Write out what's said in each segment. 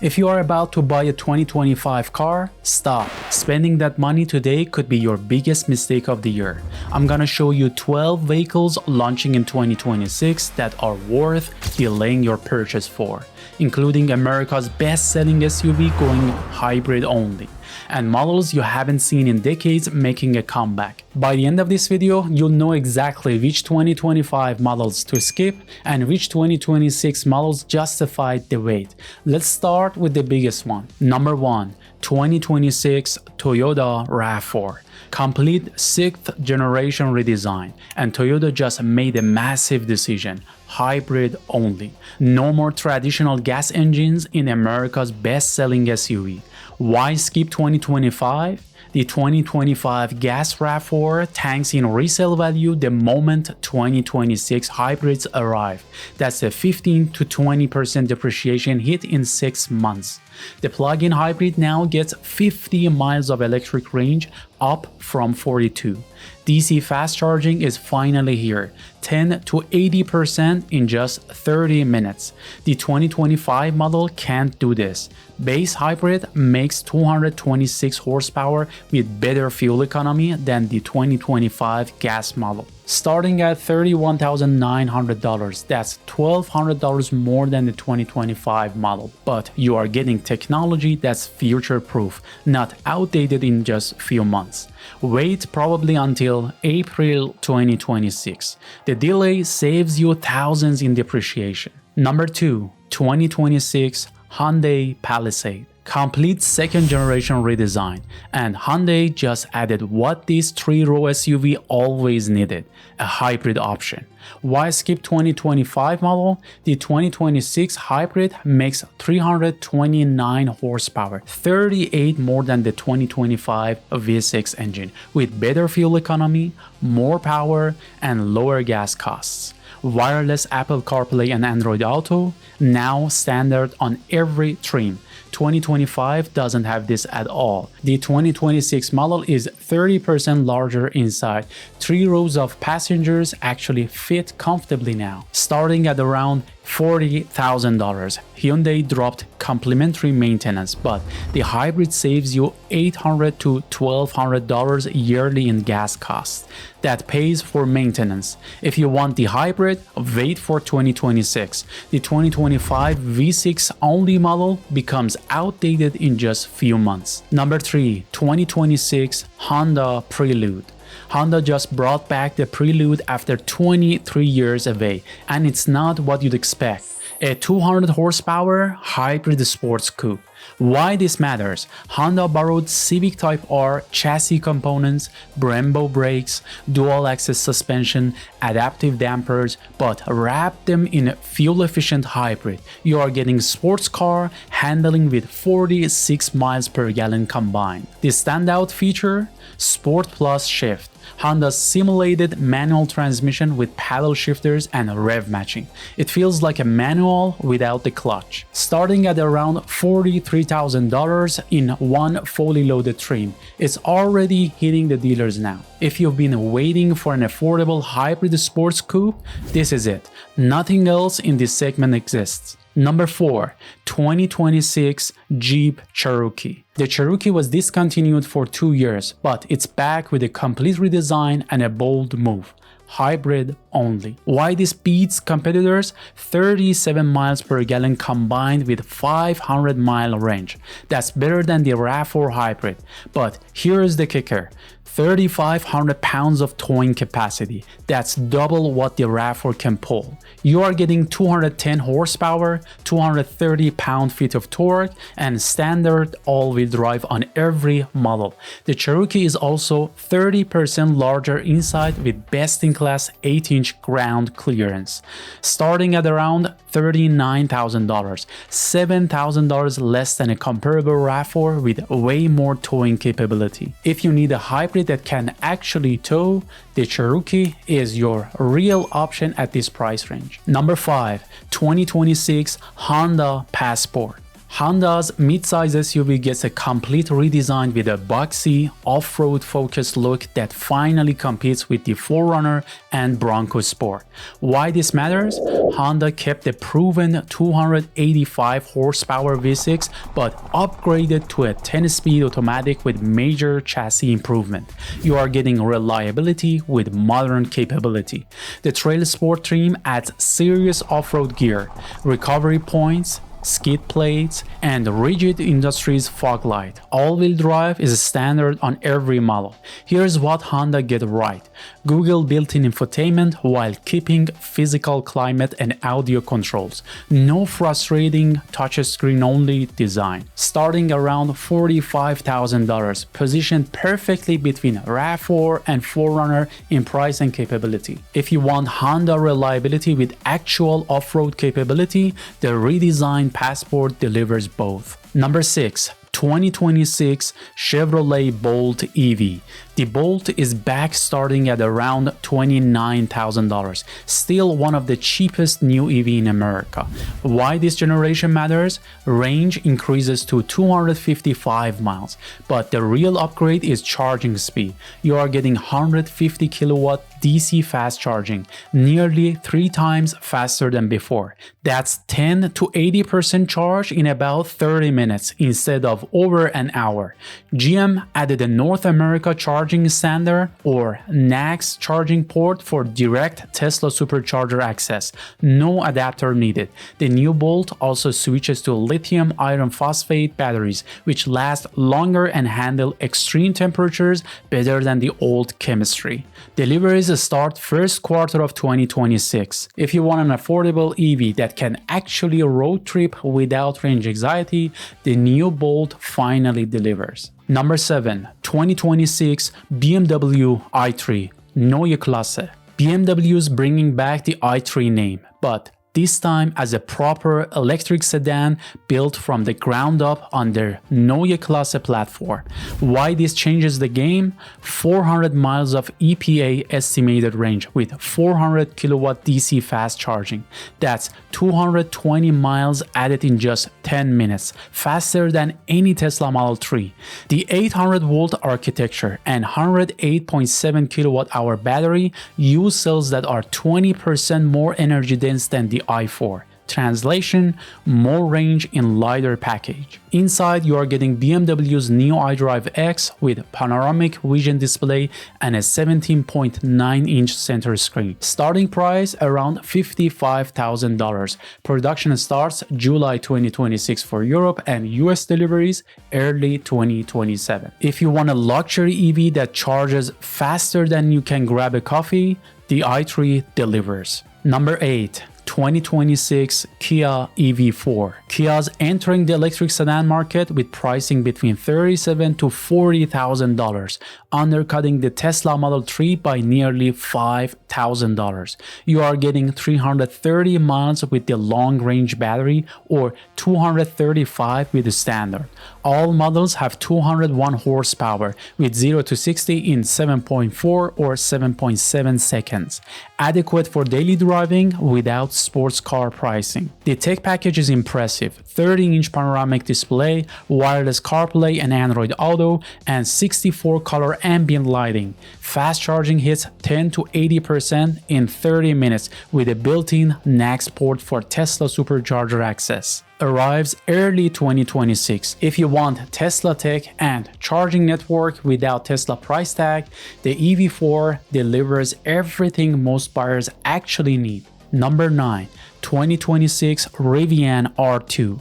If you are about to buy a 2025 car, stop. Spending that money today could be your biggest mistake of the year. I'm gonna show you 12 vehicles launching in 2026 that are worth delaying your purchase for, including America's best-selling SUV going hybrid only, and models you haven't seen in decades making a comeback. By the end of this video, you'll know exactly which 2025 models to skip and which 2026 models justify the wait. Let's start with the biggest one. Number 1. 2026 Toyota RAV4. Complete 6th generation redesign, and Toyota just made a massive decision. Hybrid only. No more traditional gas engines in America's best-selling SUV. Why skip 2025? The 2025 gas RAV4 tanks in resale value the moment 2026 hybrids arrive. That's a 15 to 20% depreciation hit in 6 months. The plug-in hybrid now gets 50 miles of electric range, up from 42. DC fast charging is finally here, 10 to 80% in just 30 minutes. The 2025 model can't do this. Base hybrid makes 226 horsepower with better fuel economy than the 2025 gas model. Starting at $31,900, that's $1,200 more than the 2025 model. But you are getting technology that's future-proof, not outdated in just few months. Wait probably until April 2026. The delay saves you thousands in depreciation. Number 2. 2026 Hyundai Palisade. Complete 2nd generation redesign, and Hyundai just added what this 3-row SUV always needed, a hybrid option. Why skip 2025 model? The 2026 hybrid makes 329 horsepower, 38 more than the 2025 V6 engine, with better fuel economy, more power, and lower gas costs. Wireless Apple CarPlay and Android Auto, now standard on every trim. 2025 doesn't have this at all. The 2026 model is 30% larger inside. 3 rows of passengers actually fit comfortably now. Starting at around $40,000, Hyundai dropped complimentary maintenance, but the hybrid saves you $800 to $1,200 yearly in gas costs. That pays for maintenance. If you want the hybrid, wait for 2026. The 2025 V6 only model becomes outdated in just few months. Number 3. 2026 Honda Prelude. Honda just brought back the Prelude after 23 years away, and it's not what you'd expect. A 200 horsepower hybrid sports coupe. Why this matters? Honda borrowed Civic Type R chassis components, Brembo brakes, dual-axis suspension, adaptive dampers, but wrapped them in a fuel-efficient hybrid. You are getting sports car handling with 46 miles per gallon combined. The standout feature? Sport Plus Shift. Honda's simulated manual transmission with paddle shifters and rev matching. It feels like a manual without the clutch. Starting at around $43,000 in one fully loaded trim, it's already hitting the dealers now. If you've been waiting for an affordable hybrid sports coupe, this is it. Nothing else in this segment exists. Number 4. 2026 Jeep Cherokee. The Cherokee was discontinued for 2 years, but it's back with a complete redesign and a bold move. Hybrid only. Why this beats competitors? 37 miles per gallon combined with 500 mile range. That's better than the RAV4 hybrid. But here's the kicker. 3,500 pounds of towing capacity. That's double what the RAV4 can pull. You are getting 210 horsepower, 230 pound-feet of torque, and standard all-wheel drive on every model. The Cherokee is also 30% larger inside with best-in-class 8-inch ground clearance. Starting at around $39,000, $7,000 less than a comparable RAV4 with way more towing capability. If you need a hybrid that can actually tow, the Cherokee is your real option at this price range. Number 5. 2026 Honda Passport. Honda's midsize SUV gets a complete redesign with a boxy, off-road focused look that finally competes with the 4Runner and Bronco Sport. Why this matters? Honda kept the proven 285 horsepower V6 but upgraded to a 10-speed automatic with major chassis improvement. You are getting reliability with modern capability. The Trail Sport trim adds serious off-road gear, recovery points, skid plates, and Rigid Industries fog light. All-wheel drive is a standard on every model. Here's what Honda get right. Google built-in infotainment while keeping physical climate and audio controls. No frustrating touchscreen-only design. Starting around $45,000, positioned perfectly between RAV4 and 4Runner in price and capability. If you want Honda reliability with actual off-road capability, the redesigned Passport delivers both. Number 6. 2026 Chevrolet Bolt EV. The Bolt is back starting at around $29,000, still one of the cheapest new EV in America. Why this generation matters? Range increases to 255 miles, but the real upgrade is charging speed. You are getting 150 kilowatt DC fast charging, nearly 3 times faster than before. That's 10 to 80% charge in about 30 minutes instead of over an hour. GM added a North America charging standard or NACS charging port for direct Tesla supercharger access. No adapter needed. The new Bolt also switches to lithium iron phosphate batteries, which last longer and handle extreme temperatures better than the old chemistry. Deliveries start first quarter of 2026. If you want an affordable EV that can actually road trip without range anxiety, the new Bolt finally delivers. Number 7. 2026 BMW i3 Neue Klasse. BMW is bringing back the i3 name, but this time as a proper electric sedan built from the ground up on their Neue Klasse platform. Why this changes the game? 400 miles of EPA estimated range with 400 kilowatt DC fast charging. That's 220 miles added in just 10 minutes, faster than any Tesla Model 3. The 800 volt architecture and 108.7 kilowatt hour battery use cells that are 20% more energy dense than the i4. Translation: more range in lighter package. Inside, you are getting BMW's new iDrive X with panoramic vision display and a 17.9-inch center screen. Starting price around $55,000. Production starts July 2026 for Europe and US deliveries early 2027. If you want a luxury EV that charges faster than you can grab a coffee, the i3 delivers. Number 8. 2026 Kia EV4. Kia's entering the electric sedan market with pricing between $37,000 to $40,000, undercutting the Tesla Model 3 by nearly $5,000. You are getting 330 miles with the long-range battery or 235 with the standard. All models have 201 horsepower with 0 to 60 in 7.4 or 7.7 seconds. Adequate for daily driving without sports car pricing. The tech package is impressive. 30-inch panoramic display, wireless CarPlay and Android Auto, and 64 color ambient lighting. Fast charging hits 10 to 80% in 30 minutes with a built-in NACS port for Tesla supercharger access. Arrives early 2026. If you want Tesla tech and charging network without Tesla price tag, the EV4 delivers everything most buyers actually need. Number 9. 2026 Rivian R2.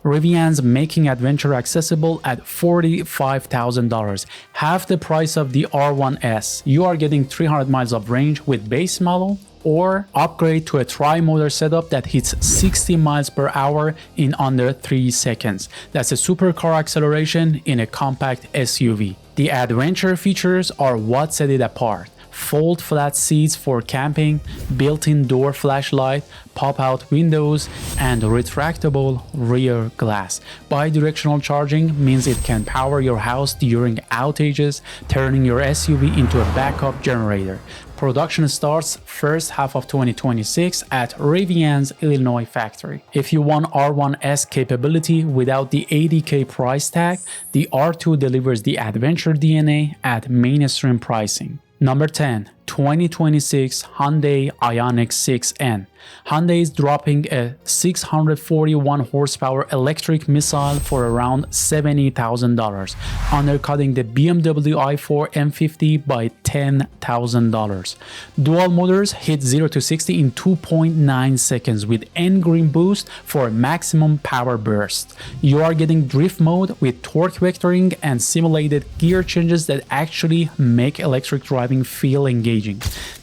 Rivian's making adventure accessible at $45,000, half the price of the R1S. You are getting 300 miles of range with base model, or upgrade to a tri-motor setup that hits 60 miles per hour in under 3 seconds. That's a supercar acceleration in a compact SUV. The adventure features are what set it apart. fold flat seats for camping, built-in door flashlight, pop-out windows, and retractable rear glass. Bidirectional charging means it can power your house during outages, turning your SUV into a backup generator. Production starts first half of 2026 at Rivian's Illinois factory. If you want R1S capability without the $80K price tag, the R2 delivers the adventure DNA at mainstream pricing. Number 10. 2026 Hyundai Ioniq 6N. Hyundai is dropping a 641 horsepower electric missile for around $70,000, undercutting the BMW i4 M50 by $10,000. Dual motors hit 0 to 60 in 2.9 seconds with N-Green boost for maximum power burst. You are getting drift mode with torque vectoring and simulated gear changes that actually make electric driving feel engaging.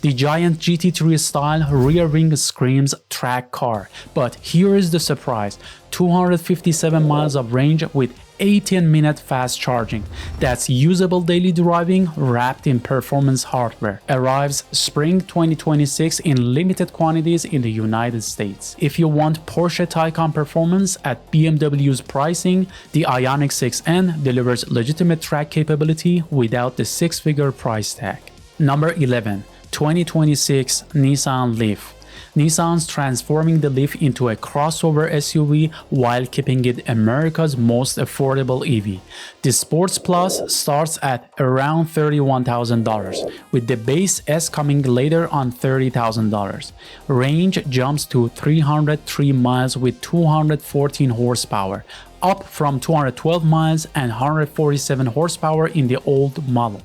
The giant GT3 style rear wing screams track car, but here is the surprise: 257 miles of range with 18-minute fast charging. That's usable daily driving wrapped in performance hardware. Arrives spring 2026 in limited quantities in the United States. If you want Porsche Taycan performance at BMW's pricing, the Ioniq 6N delivers legitimate track capability without the six-figure price tag. Number 11. 2026 Nissan Leaf. Nissan's transforming the Leaf into a crossover SUV while keeping it America's most affordable EV. The Sports Plus starts at around $31,000, with the base S coming later on $30,000. Range jumps to 303 miles with 214 horsepower, up from 212 miles and 147 horsepower in the old model.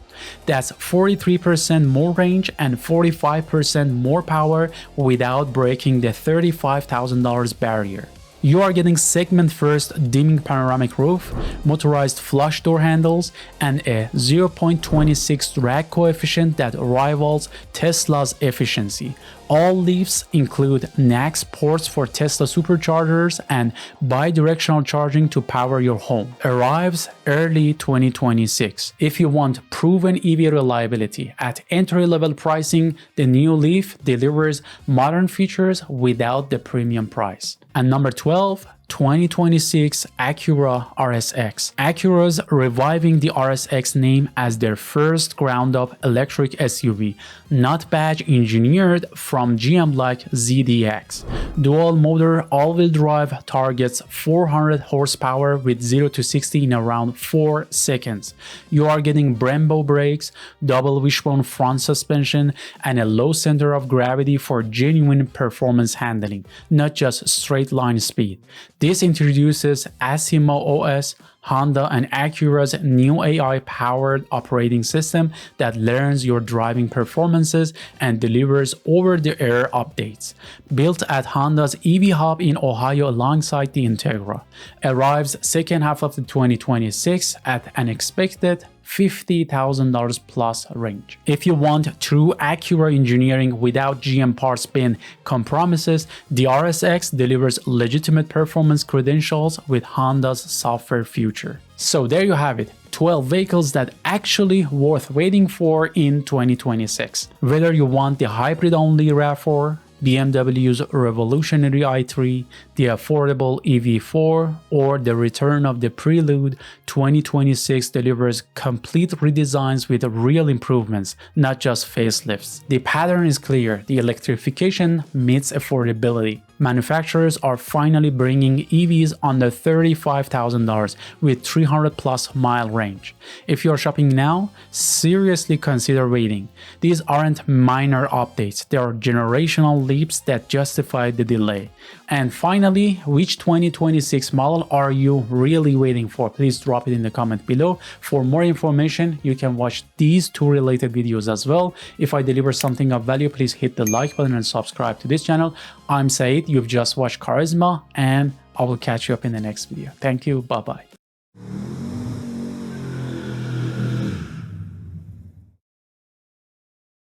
That's 43% more range and 45% more power without breaking the $35,000 barrier. You are getting segment-first dimming panoramic roof, motorized flush door handles, and a 0.26 drag coefficient that rivals Tesla's efficiency. All Leafs include NACS ports for Tesla superchargers and bidirectional charging to power your home. Arrives early 2026. If you want proven EV reliability at entry-level pricing, the new Leaf delivers modern features without the premium price. And number 12. 2026 Acura RSX. Acura's reviving the RSX name as their first ground-up electric SUV, not badge engineered from GM like ZDX. Dual motor all-wheel drive targets 400 horsepower with 0 to 60 in around 4 seconds. You are getting Brembo brakes, double wishbone front suspension, and a low center of gravity for genuine performance handling, not just straight line speed. This introduces Asimo OS, Honda and Acura's new AI-powered operating system that learns your driving performances and delivers over-the-air updates. Built at Honda's EV Hub in Ohio alongside the Integra. Arrives second half of 2026 at an expected $50,000 plus range. If you want true Acura engineering without GM parts bin compromises, the RSX delivers legitimate performance credentials with Honda's software future. So there you have it, 12 vehicles that actually worth waiting for in 2026. Whether you want the hybrid-only RAV4, BMW's revolutionary i3, the affordable EV4, or the return of the Prelude, 2026 delivers complete redesigns with real improvements, not just facelifts. The pattern is clear: the electrification meets affordability. Manufacturers are finally bringing EVs under $35,000 with 300 plus mile range. If you're shopping now, seriously consider waiting. These aren't minor updates, they are generational leaps that justify the delay. And finally, which 2026 model are you really waiting for? Please drop it in the comment below. For more information, you can watch these two related videos as well. If I deliver something of value, please hit the like button and subscribe to this channel. I'm Saeed, you've just watched Charisma, and I will catch you up in the next video. Thank you, bye bye.